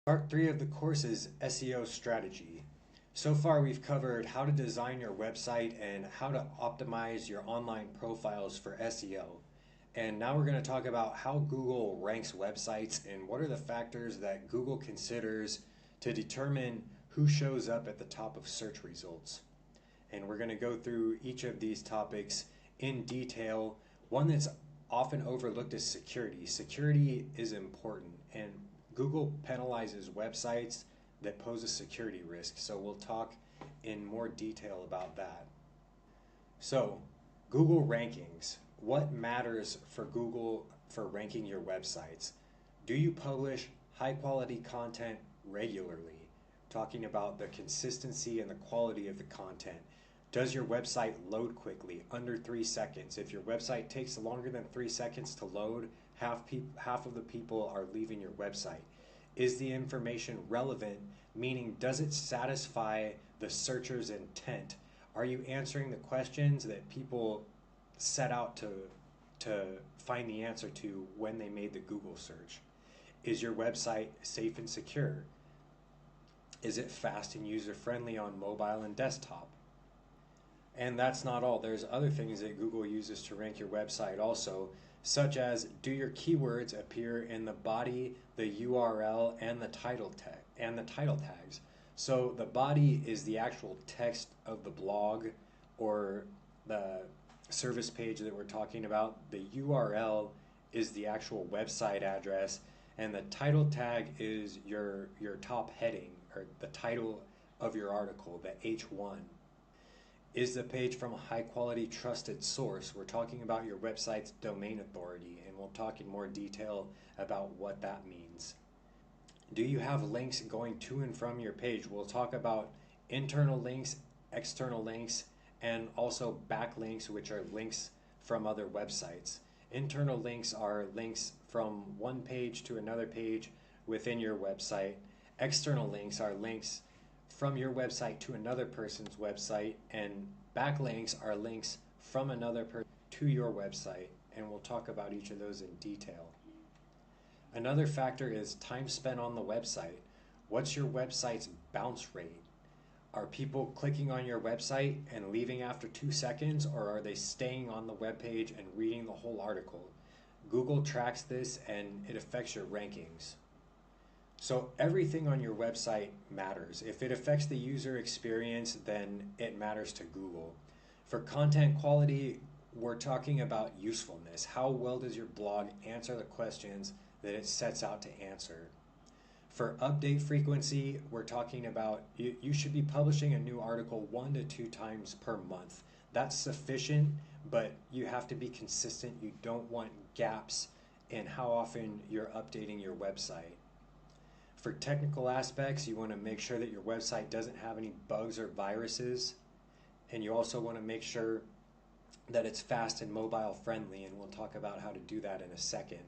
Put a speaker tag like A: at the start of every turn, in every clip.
A: Part 3 of the course is SEO strategy. So far we've covered how to design your website and how to optimize your online profiles for SEO. And now we're going to talk about how Google ranks websites and what are the factors that Google considers to determine who shows up at the top of search results. And we're going to go through each of these topics in detail. One that's often overlooked is security. Security is important, and Google penalizes websites that pose a security risk, so we'll talk in more detail about that. So, Google rankings. What matters for Google for ranking your websites? Do you publish high quality content regularly? Talking about the consistency and the quality of the content. Does your website load quickly, under 3 seconds? If your website takes longer than 3 seconds to load, half of the people are leaving your website. Is the information relevant, meaning does it satisfy the searcher's intent? Are you answering the questions that people set out to find the answer to when they made the Google search? Is your website safe and secure? Is it fast and user-friendly on mobile and desktop? And that's not all. There's other things that Google uses to rank your website also, such as do your keywords appear in the body, the URL, and the title tags. So the body is the actual text of the blog or the service page that we're talking about. The URL is the actual website address, and the title tag is your top heading or the title of your article, the H1. Is the page from a high quality trusted source? We're talking about your website's domain authority, and we'll talk in more detail about what that means. Do you have links going to and from your page? We'll talk about internal links, external links, and also backlinks, which are links from other websites. Internal links are links from one page to another page within your website. External links are links from your website to another person's website, and backlinks are links from another person to your website, and we'll talk about each of those in detail. Another factor is time spent on the website. What's your website's bounce rate? Are people clicking on your website and leaving after 2 seconds, or are they staying on the web page and reading the whole article? Google tracks this and it affects your rankings. So everything on your website matters. If it affects the user experience, then it matters to Google. For content quality, we're talking about usefulness. How well does your blog answer the questions that it sets out to answer? For update frequency, we're talking about you should be publishing a new article 1 to 2 times per month. That's sufficient, but you have to be consistent. You don't want gaps in how often you're updating your website. For technical aspects, you want to make sure that your website doesn't have any bugs or viruses, and you also want to make sure that it's fast and mobile friendly, and we'll talk about how to do that in a second.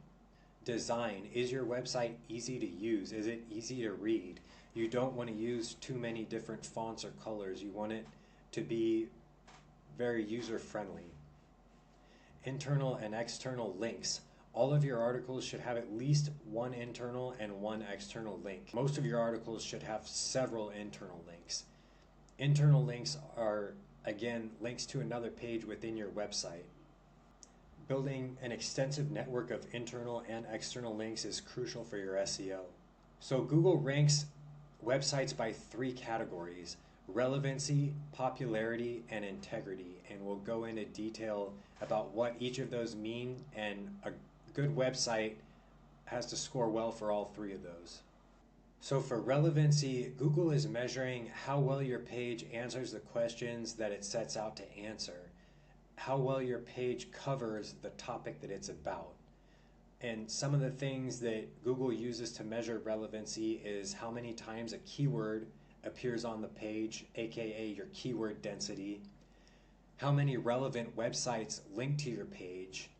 A: Design. Is your website easy to use? Is it easy to read? You don't want to use too many different fonts or colors. You want it to be very user friendly. Internal and external links. All of your articles should have at least one internal and one external link. Most of your articles should have several internal links. Internal links are, again, links to another page within your website. Building an extensive network of internal and external links is crucial for your SEO. So Google ranks websites by 3 categories: relevancy, popularity, and integrity. And we'll go into detail about what each of those mean, and a good website has to score well for all 3 of those. So for relevancy, Google is measuring how well your page answers the questions that it sets out to answer, how well your page covers the topic that it's about. And some of the things that Google uses to measure relevancy is how many times a keyword appears on the page, aka your keyword density, how many relevant websites link to your page,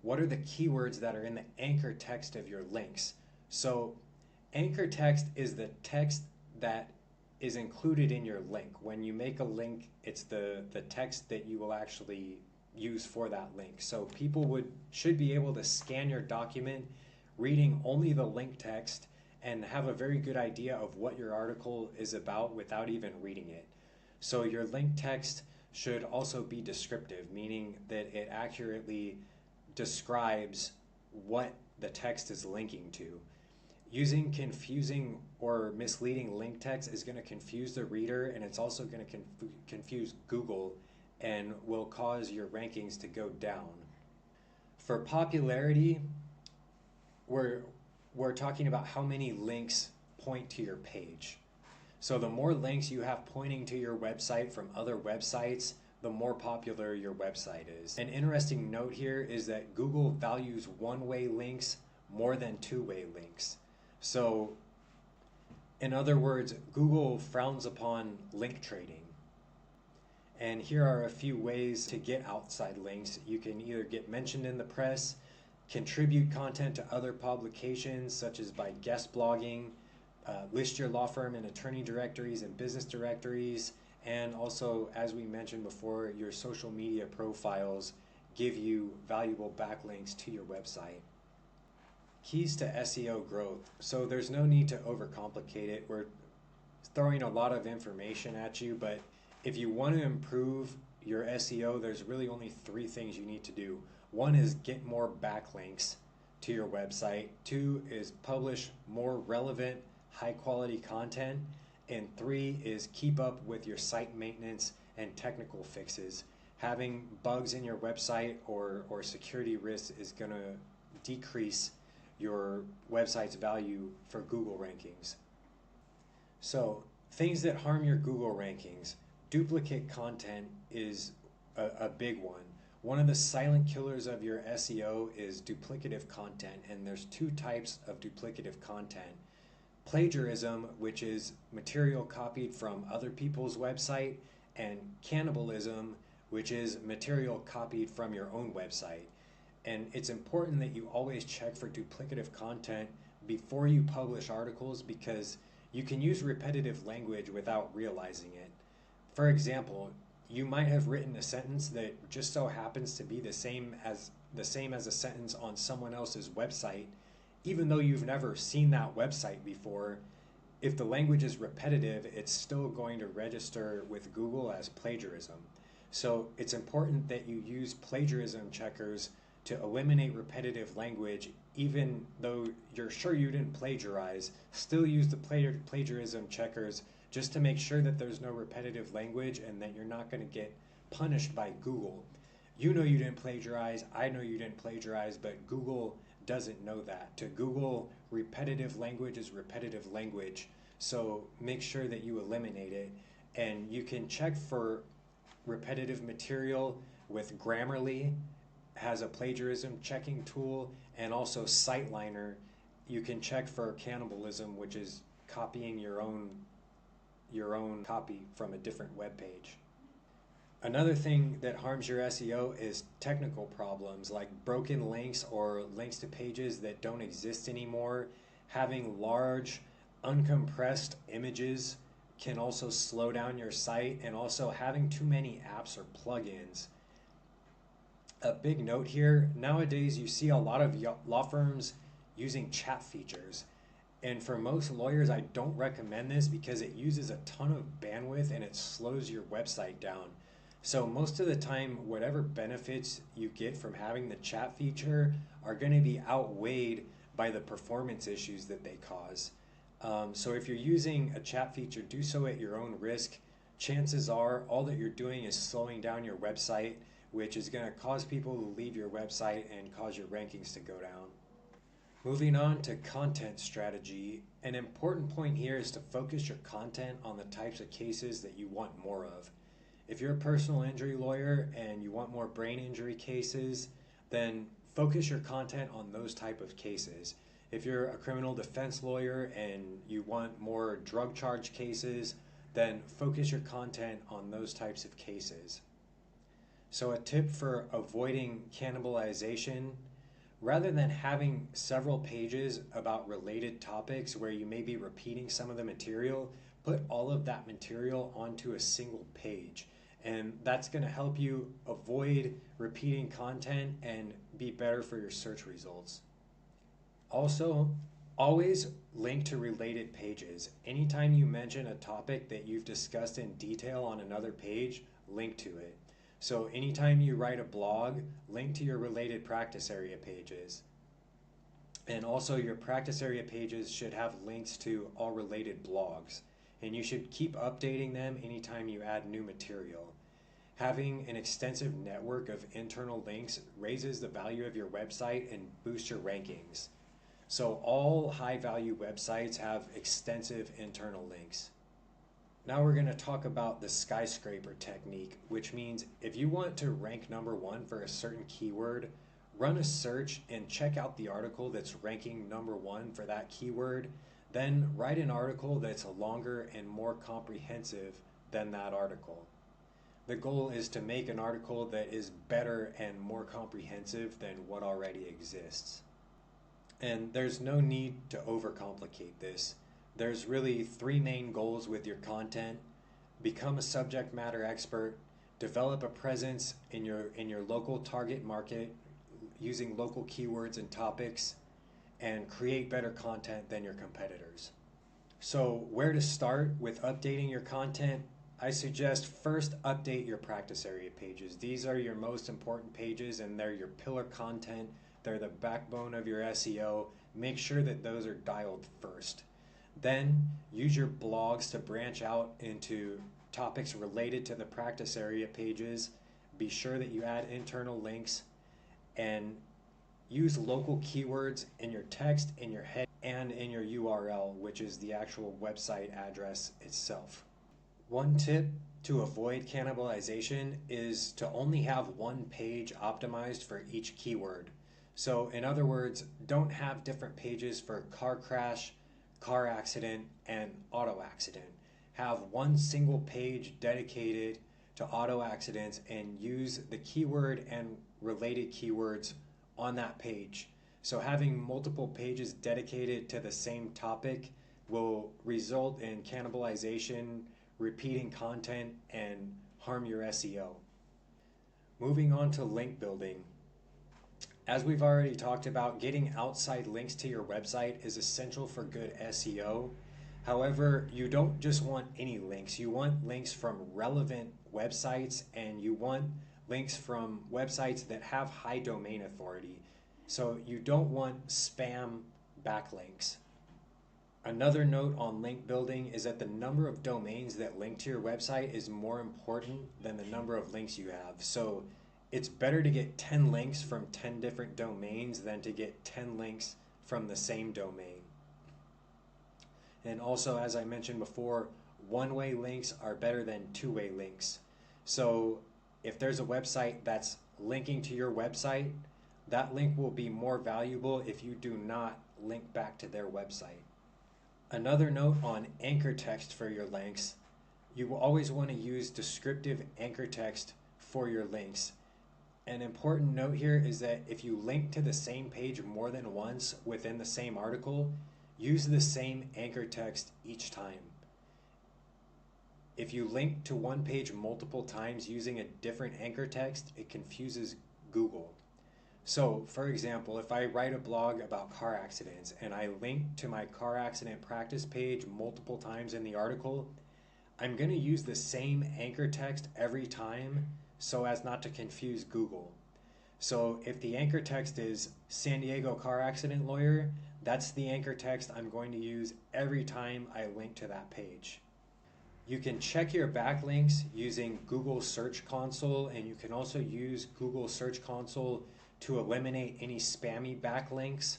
A: what are the keywords that are in the anchor text of your links. So anchor text is the text that is included in your link. When you make a link, it's the text that you will actually use for that link. So people should be able to scan your document, reading only the link text and have a very good idea of what your article is about without even reading it. So your link text should also be descriptive, meaning that it accurately describes what the text is linking to. Using confusing or misleading link text is going to confuse the reader, and it's also going to confuse Google and will cause your rankings to go down. For popularity, we're talking about how many links point to your page. So the more links you have pointing to your website from other websites, the more popular your website is. An interesting note here is that Google values one-way links more than two-way links. So in other words, Google frowns upon link trading. And here are a few ways to get outside links. You can either get mentioned in the press, contribute content to other publications such as by guest blogging, list your law firm in attorney directories and business directories, and also, as we mentioned before, your social media profiles give you valuable backlinks to your website. Keys to SEO growth. So there's no need to overcomplicate it. We're throwing a lot of information at you, but if you want to improve your SEO, there's really only three things you need to do. One is get more backlinks to your website. Two is publish more relevant, high quality content. And three is keep up with your site maintenance and technical fixes. Having bugs in your website or security risks is going to decrease your website's value for Google rankings. So things that harm your Google rankings. Duplicate content is a big one. One of the silent killers of your SEO is duplicative content, and there's two types of duplicative content. Plagiarism, which is material copied from other people's website, and cannibalism, which is material copied from your own website. And it's important that you always check for duplicative content before you publish articles, because you can use repetitive language without realizing it. For example, you might have written a sentence that just so happens to be the same as a sentence on someone else's website, even though you've never seen that website before. If the language is repetitive, it's still going to register with Google as plagiarism. So it's important that you use plagiarism checkers to eliminate repetitive language. Even though you're sure you didn't plagiarize, still use the plagiarism checkers just to make sure that there's no repetitive language and that you're not going to get punished by Google. You know you didn't plagiarize, I know you didn't plagiarize, but Google doesn't know that. To Google, repetitive language is repetitive language, so make sure that you eliminate it. And you can check for repetitive material with Grammarly, has a plagiarism checking tool, and also SiteLiner. You can check for cannibalism, which is copying your own copy from a different web page. Another thing that harms your SEO is technical problems like broken links or links to pages that don't exist anymore. Having large, uncompressed images can also slow down your site, and also having too many apps or plugins. A big note here, nowadays you see a lot of law firms using chat features. And for most lawyers, I don't recommend this because it uses a ton of bandwidth and it slows your website down. So most of the time, whatever benefits you get from having the chat feature are going to be outweighed by the performance issues that they cause. So if you're using a chat feature, do so at your own risk. Chances are all that you're doing is slowing down your website, which is going to cause people to leave your website and cause your rankings to go down. Moving on to content strategy, an important point here is to focus your content on the types of cases that you want more of. If you're a personal injury lawyer and you want more brain injury cases, then focus your content on those type of cases. If you're a criminal defense lawyer and you want more drug charge cases, then focus your content on those types of cases. So a tip for avoiding cannibalization: rather than having several pages about related topics where you may be repeating some of the material, put all of that material onto a single page. And that's going to help you avoid repeating content and be better for your search results. Also, Always link to related pages. Anytime you mention a topic that you've discussed in detail on another page, link to it. So anytime you write a blog, link to your related practice area pages. And also your practice area pages should have links to all related blogs. And you should keep updating them anytime you add new material. Having an extensive network of internal links raises the value of your website and boosts your rankings. So all high value websites have extensive internal links. Now we're going to talk about the skyscraper technique, which means if you want to rank #1 for a certain keyword, run a search and check out the article that's ranking #1 for that keyword. Then write an article that's longer and more comprehensive than that article. The goal is to make an article that is better and more comprehensive than what already exists. And there's no need to overcomplicate this. There's really 3 main goals with your content. Become a subject matter expert, develop a presence in your local target market using local keywords and topics, and create better content than your competitors. So where to start with updating your content? I suggest first update your practice area pages. These are your most important pages and they're your pillar content. They're the backbone of your SEO. Make sure that those are dialed first. Then use your blogs to branch out into topics related to the practice area pages. Be sure that you add internal links and use local keywords in your text, in your head, and in your URL, which is the actual website address itself. One tip to avoid cannibalization is to only have one page optimized for each keyword. So in other words, don't have different pages for car crash, car accident, and auto accident. Have one single page dedicated to auto accidents and use the keyword and related keywords on that page. So having multiple pages dedicated to the same topic will result in cannibalization, repeating content, and harm your SEO. Moving on to link building. As we've already talked about, getting outside links to your website is essential for good SEO. However, you don't just want any links. You want links from relevant websites and you want links from websites that have high domain authority. So you don't want spam backlinks. Another note on link building is that the number of domains that link to your website is more important than the number of links you have. So it's better to get 10 links from 10 different domains than to get 10 links from the same domain. And also, as I mentioned before, one-way links are better than two-way links. So if there's a website that's linking to your website, that link will be more valuable if you do not link back to their website. Another note on anchor text for your links. You will always want to use descriptive anchor text for your links. An important note here is that if you link to the same page more than once within the same article, use the same anchor text each time. If you link to one page multiple times using a different anchor text, it confuses Google. So, for example, if I write a blog about car accidents and I link to my car accident practice page multiple times in the article, I'm going to use the same anchor text every time so as not to confuse Google. So if the anchor text is San Diego car accident lawyer, that's the anchor text I'm going to use every time I link to that page. You can check your backlinks using Google Search Console, and you can also use Google Search Console to eliminate any spammy backlinks.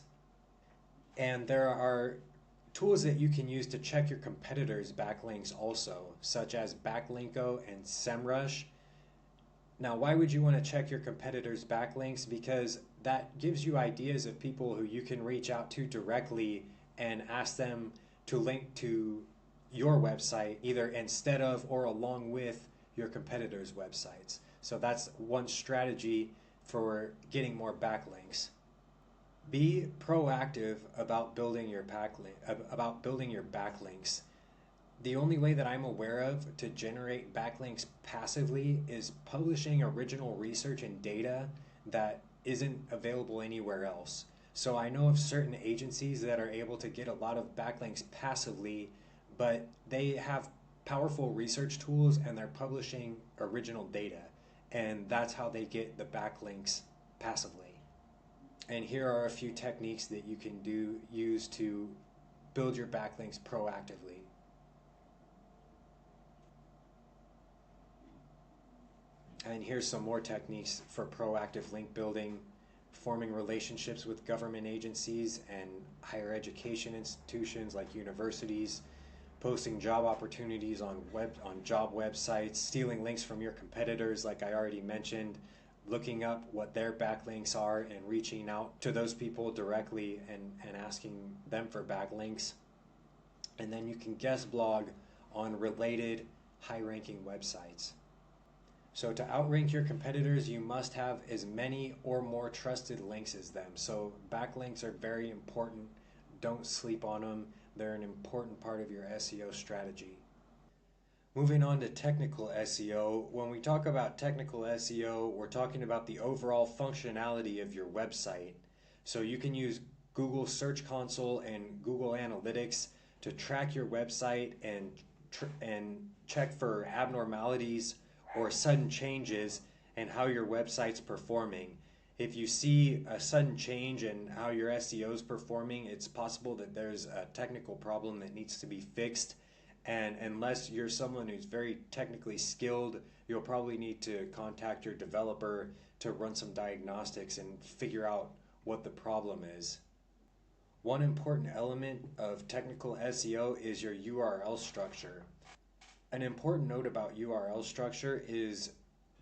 A: And there are tools that you can use to check your competitors' backlinks also, such as Backlinko and SEMrush. Now, why would you want to check your competitors' backlinks? Because that gives you ideas of people who you can reach out to directly and ask them to link to your website either instead of or along with your competitors' websites. So that's one strategy for getting more backlinks. Be proactive about building your backlinks. The only way that I'm aware of to generate backlinks passively is publishing original research and data that isn't available anywhere else. So I know of certain agencies that are able to get a lot of backlinks passively, but they have powerful research tools and they're publishing original data. And that's how they get the backlinks passively. And here are a few techniques that you can use to build your backlinks proactively. And here's some more techniques for proactive link building: forming relationships with government agencies and higher education institutions like universities, posting job opportunities on job websites, stealing links from your competitors like I already mentioned, looking up what their backlinks are and reaching out to those people directly and asking them for backlinks. And then you can guest blog on related high-ranking websites. So to outrank your competitors, you must have as many or more trusted links as them. So backlinks are very important. Don't sleep on them. They're an important part of your SEO strategy. Moving on to technical SEO. When we talk about technical SEO, we're talking about the overall functionality of your website. So you can use Google Search Console and Google Analytics to track your website and check for abnormalities or sudden changes in how your website's performing. If you see a sudden change in how your SEO is performing, it's possible that there's a technical problem that needs to be fixed. And unless you're someone who's very technically skilled, you'll probably need to contact your developer to run some diagnostics and figure out what the problem is. One important element of technical SEO is your URL structure. An important note about URL structure is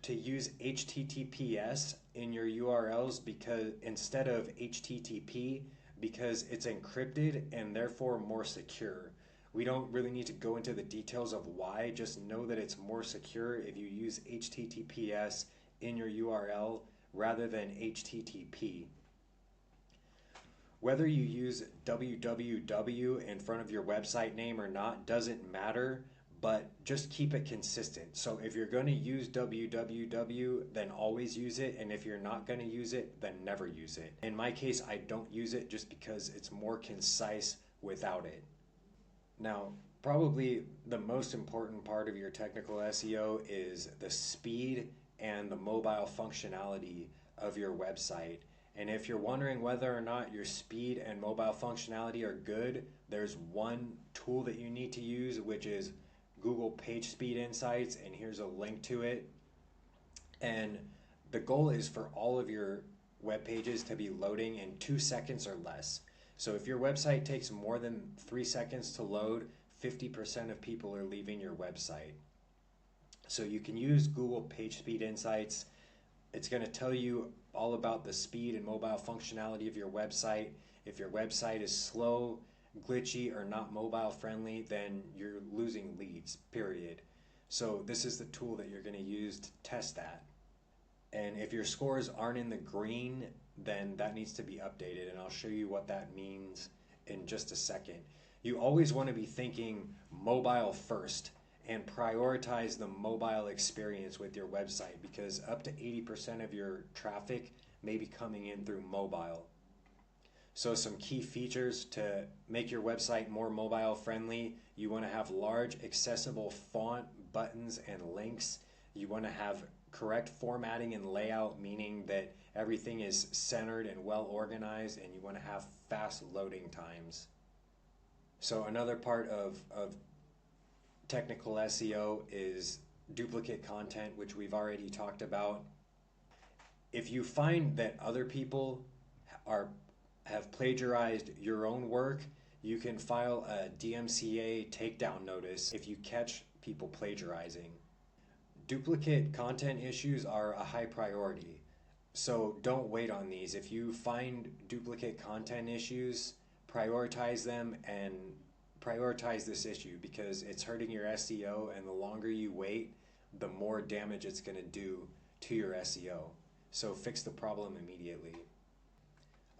A: to use HTTPS in your URLs because instead of HTTP, because it's encrypted and therefore more secure. We don't really need to go into the details of why, just know that it's more secure if you use HTTPS in your URL rather than HTTP. Whether you use www in front of your website name or not doesn't matter, but just keep it consistent. So if you're going to use www, then always use it, and if you're not going to use it, then never use it. In my case, I don't use it just because it's more concise without it. Now, probably the most important part of your technical SEO is the speed and the mobile functionality of your website. And if you're wondering whether or not your speed and mobile functionality are good, there's one tool that you need to use, which is Google PageSpeed Insights, and here's a link to it. And the goal is for all of your web pages to be loading in 2 seconds or less. So if your website takes more than 3 seconds to load, 50% of people are leaving your website. So you can use Google PageSpeed Insights. It's going to tell you all about the speed and mobile functionality of your website. If your website is slow, glitchy, or not mobile friendly, then you're losing leads, period. So this is the tool that you're going to use to test that. And if your scores aren't in the green, then that needs to be updated, and I'll show you what that means in just a second. You always want to be thinking mobile first and prioritize the mobile experience with your website, because up to 80% of your traffic may be coming in through mobile. So some key features to make your website more mobile friendly: you want to have large accessible font, buttons, and links. You want to have correct formatting and layout, meaning that everything is centered and well organized, and you want to have fast loading times. So another part of technical SEO is duplicate content, which we've already talked about. If you find that other people have plagiarized your own work, you can file a DMCA takedown notice if you catch people plagiarizing. Duplicate content issues are a high priority, so don't wait on these. If you find duplicate content issues, prioritize them and prioritize this issue, because it's hurting your SEO, and the longer you wait, the more damage it's going to do to your SEO. So fix the problem immediately.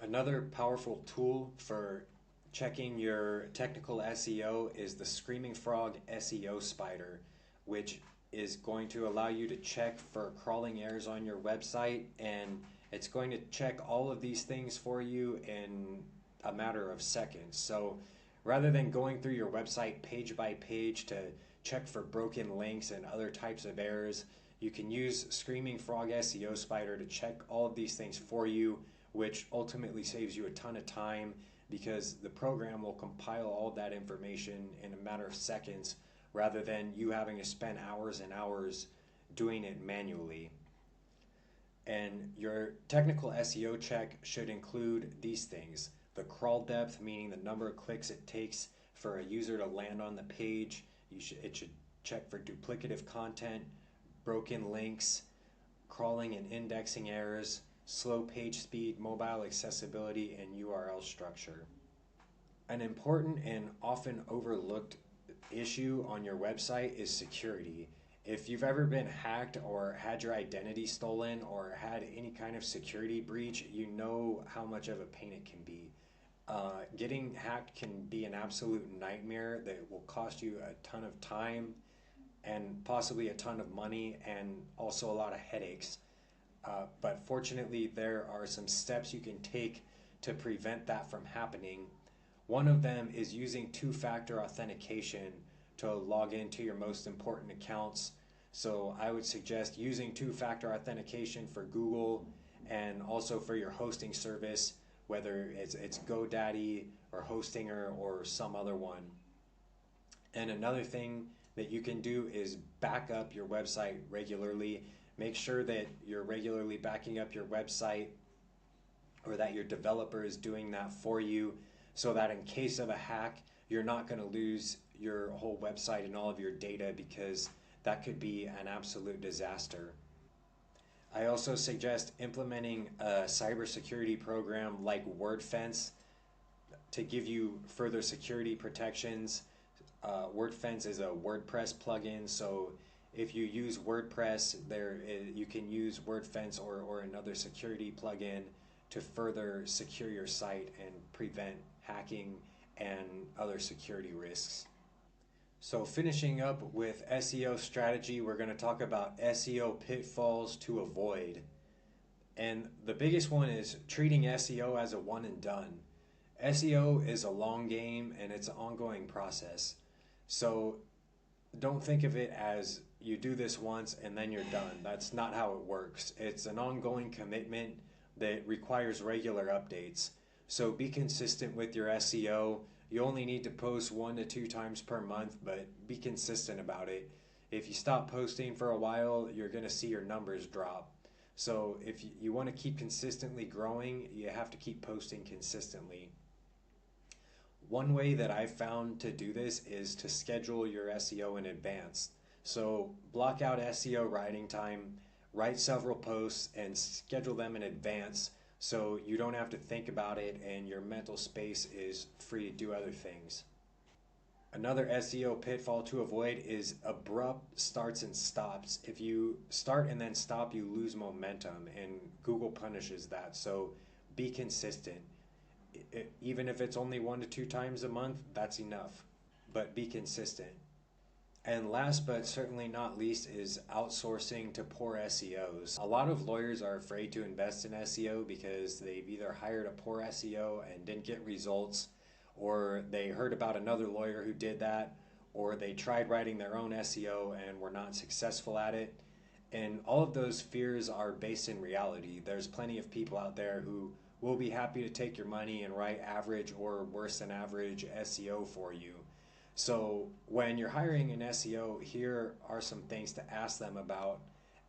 A: Another powerful tool for checking your technical SEO is the Screaming Frog SEO Spider, which is going to allow you to check for crawling errors on your website and It's going to check all of these things for you in a matter of seconds. So rather than going through your website page by page to check for broken links and other types of errors, you can use Screaming Frog SEO Spider to check all of these things for you, which ultimately saves you a ton of time because the program will compile all of that information in a matter of seconds rather than you having to spend hours and hours doing it manually. And your technical SEO check should include these things: the crawl depth, meaning the number of clicks it takes for a user to land on the page. It should check for duplicative content, broken links, crawling and indexing errors, slow page speed, mobile accessibility, and URL structure. An important and often overlooked issue on your website is security. If you've ever been hacked or had your identity stolen or had any kind of security breach, you know how much of a pain it can be. Getting hacked can be an absolute nightmare that will cost you a ton of time and possibly a ton of money and also a lot of headaches. But fortunately, there are some steps you can take to prevent that from happening. One of them is using two-factor authentication to log into your most important accounts. So I would suggest using two-factor authentication for Google and also for your hosting service, whether it's GoDaddy or Hostinger or some other one. And another thing that you can do is back up your website regularly. Make sure that you're regularly backing up your website or that your developer is doing that for you so that in case of a hack, you're not going to lose your whole website and all of your data, because that could be an absolute disaster. I also suggest implementing a cybersecurity program like WordFence to give you further security protections. WordFence is a WordPress plugin, so if you use WordPress, you can use WordFence or another security plugin to further secure your site and prevent hacking and other security risks. So finishing up with SEO strategy, we're going to talk about SEO pitfalls to avoid. And the biggest one is treating SEO as a one and done. SEO is a long game and it's an ongoing process. So don't think of it as you do this once and then you're done. That's not how it works. It's an ongoing commitment that requires regular updates. So be consistent with your SEO. You only need to post 1 to 2 times per month, but be consistent about it. If you stop posting for a while, you're going to see your numbers drop. So if you want to keep consistently growing, you have to keep posting consistently. One way that I've found to do this is to schedule your SEO in advance. So block out SEO writing time, write several posts, and schedule them in advance so you don't have to think about it and your mental space is free to do other things. Another SEO pitfall to avoid is abrupt starts and stops. If you start and then stop, you lose momentum, and Google punishes that. So be consistent. Even if it's only 1 to 2 times a month, that's enough, but be consistent. And last but certainly not least is outsourcing to poor SEOs. A lot of lawyers are afraid to invest in SEO because they've either hired a poor SEO and didn't get results, or they heard about another lawyer who did that, or they tried writing their own SEO and were not successful at it. And all of those fears are based in reality. There's plenty of people out there who will be happy to take your money and write average or worse than average SEO for you. So when you're hiring an SEO, here are some things to ask them about.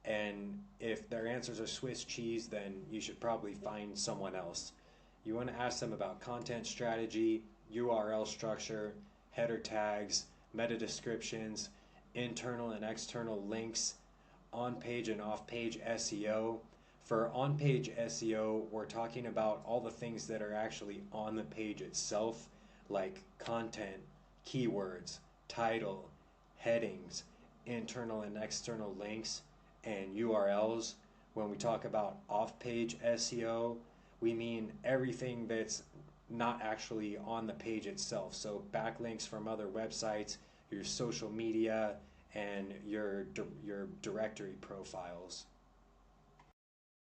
A: And if their answers are Swiss cheese, then you should probably find someone else. You want to ask them about content strategy, URL structure, header tags, meta descriptions, internal and external links, on-page and off-page SEO. For on-page SEO, we're talking about all the things that are actually on the page itself, like content, keywords, title, headings, internal and external links, and URLs. When we talk about off-page SEO, we mean everything that's not actually on the page itself. So backlinks from other websites, your social media, and your directory profiles.